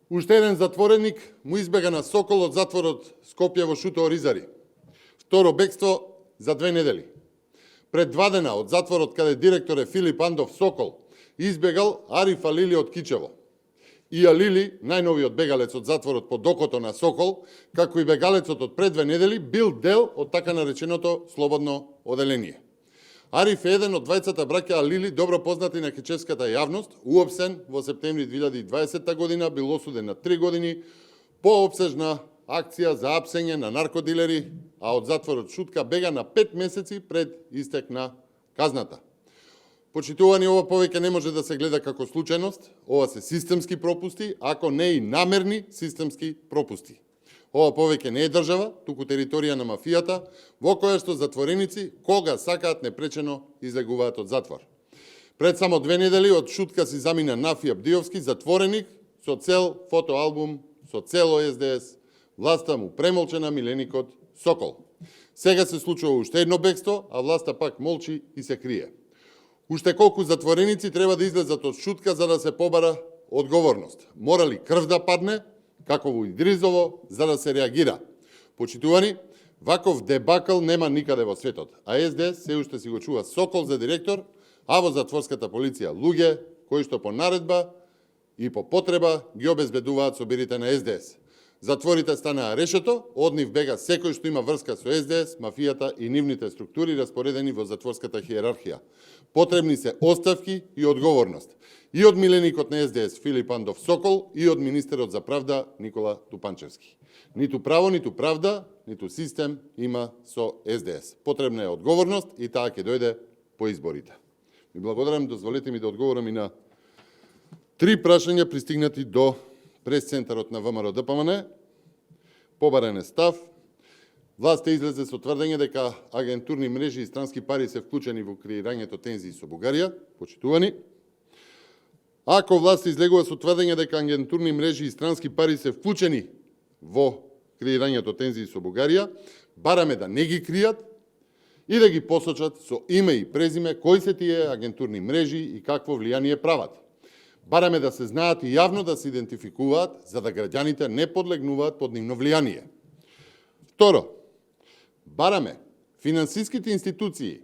Уште еден затвореник му избега на Сокол од затворот Скопје во Шуто Оризари. Второ бегство за 2 недели. Пред 2 дена од затворот каде директор е Филип Андов Сокол, избегал Ариф Алили од Кичево. И Алили, најновиот бегалец од затворот под окото на Сокол, како и бегалецот од пред 2 недели, бил дел од така нареченото слободно оделение. Ариф е еден од двајцата браќа Алили, добро познати на кечевската јавност, уопсен во септември 2020 година, бил осуден на 3 години по опсежна акција за апсење на наркодилери, а од затворот Шутка бега на 5 месеци пред истек на казната. Почитувани, ова повеќе не може да се гледа како случајност, ова се системски пропусти, ако не и намерни системски пропусти. Ова повеќе не е држава, туку територија на мафијата, во која што затвореници, кога сакаат непречено, излегуваат од затвор. Пред само 2 недели од Шутка си замина Нафи Абдиовски, затвореник, со цел фотоалбум, со цело СДС, власта му премолчена миленикот Сокол. Сега се случува уште едно бегство, а власта пак молчи и се крие. Уште колку затвореници треба да излезат од Шутка за да се побара одговорност. Мора ли крв да падне, како во Идризово, за да се реагира? Почитувани, ваков дебакл нема никаде во светот, а СДС се уште си го чува Сокол за директор, а во затворската полиција луѓе кои што по наредба и по потреба ги обезбедуваат собирите на СДС. Затворите станаа решето, од нив бега секој што има врска со СДС, мафијата и нивните структури распоредени во затворската хиерархија. Потребни се оставки и одговорност. И од миленикот на СДС Филип Андов Сокол и од министерот за правда Никола Тупанчевски. Ниту право, ниту правда, ниту систем има со СДС. Потребна е одговорност и таа ќе дојде по изборите. Ви благодарам, дозволете ми да одговорам и на 3 прашања пристигнати до прес-центарот на ВМРО ДПМН. Побарен е став. Власта излезе со тврдење дека агентурни мрежи и странски пари се вклучени во креирањето тензии со Бугарија. Почитувани. Ако власта излегува со тврдење дека агентурни мрежи и странски пари се вклучени во креирањето тензии со Бугарија, бараме да не ги кријат и да ги посочат со име и презиме кои се тие агентурни мрежи и какво влијание прават. Бараме да се знаат и јавно да се идентификуваат, за да граѓаните не подлегнуваат под нивно влијание. Второ, бараме финансиските институции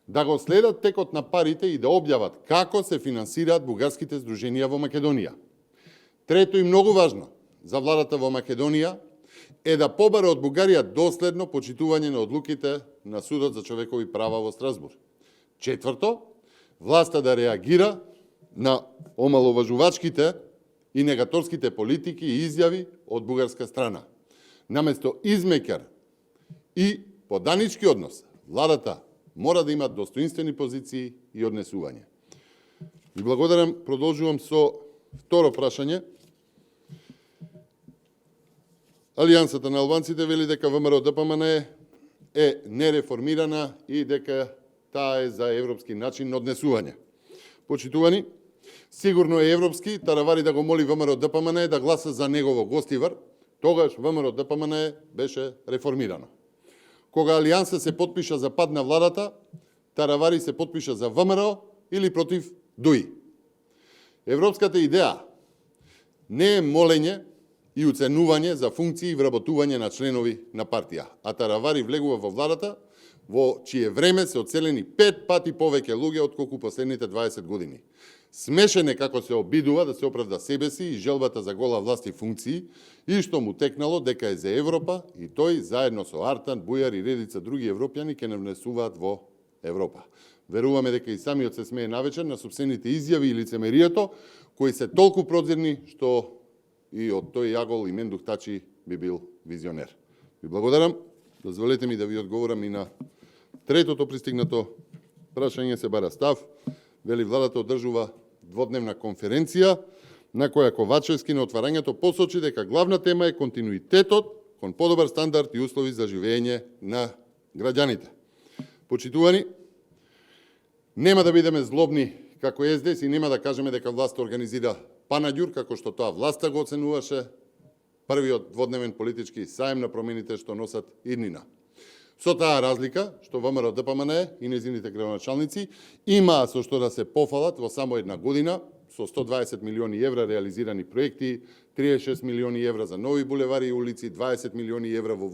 да го следат текот на парите и да објават како се финансираат бугарските здруженија во Македонија. Трето и многу важно за владата во Македонија е да побара од Бугарија доследно почитување на одлуките на Судот за човекови права во Страсбург. Четврто, власта да реагира на омаловажувачките и негаторските политики и изјави од бугарска страна. Наместо измекар и поданички однос, владата мора да има достоинствени позиции и однесување. Ви благодарам, продолжувам со второ прашање. Алијансата на албанците вели дека ВМРО ДПМН е нереформирана и дека таа е за европски начин на однесување. Почитувани, сигурно е европски, таравари да го моли ВМРО ДПМН да гласа за негово гостивар, тогаш ВМРО ДПМН беше реформирано. Кога Алијанса се потпиша за пад на владата, таравари се потпиша за ВМРО или против ДУИ. Европската идеја не е молење и уценување за функции и вработување на членови на партија, а таравари влегува во владата, во чие време се оцелени 5 пати повеќе луѓе отколку последните 20 години. Смешен е како се обидува да се оправда себе си и желбата за гола власт и функции, и што му текнало дека е за Европа и тој заедно со Артан, Бујар и редица други европјани ќе не внесуваат во Европа. Веруваме дека и самиот се смее навечер на собствените изјави и лицемерието, кои се толку прозирни што и од тој јагол и Мендух Тачи би бил визионер. Ви благодарам. Дозволете ми да ви одговорам и на третото пристигнато прашање. Се бара став. Вели владата одржува дводневна конференција на која Ковачевски на отварањето посочи дека главна тема е континуитетот кон подобар стандард и услови за живење на граѓаните. Почитувани, нема да бидеме злобни како СДС и нема да кажеме дека власта организира панаѓур, како што тоа власта го оценуваше првиот дводневен политички саем на промените што носат иднина. Со таа разлика, што ВМРО ДПМН и незините градоначалници има со што да се пофалат во само една година, со 120 милиони евра реализирани проекти, 36 милиони евра за нови булевари и улици, 20 милиони евра во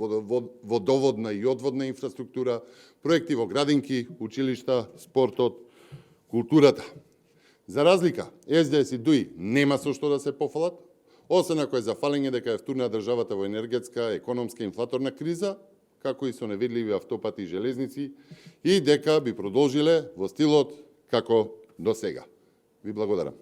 водоводна и одводна инфраструктура, проекти во градинки, училишта, спортот, културата. За разлика, СДС и ДУИ нема со што да се пофалат, освен ако е за фалење дека е втурна државата во енергетска, економска и инфлаторна криза, како и со невидливи автопати и железници, и дека би продолжиле во стилот како до сега. Ви благодарам.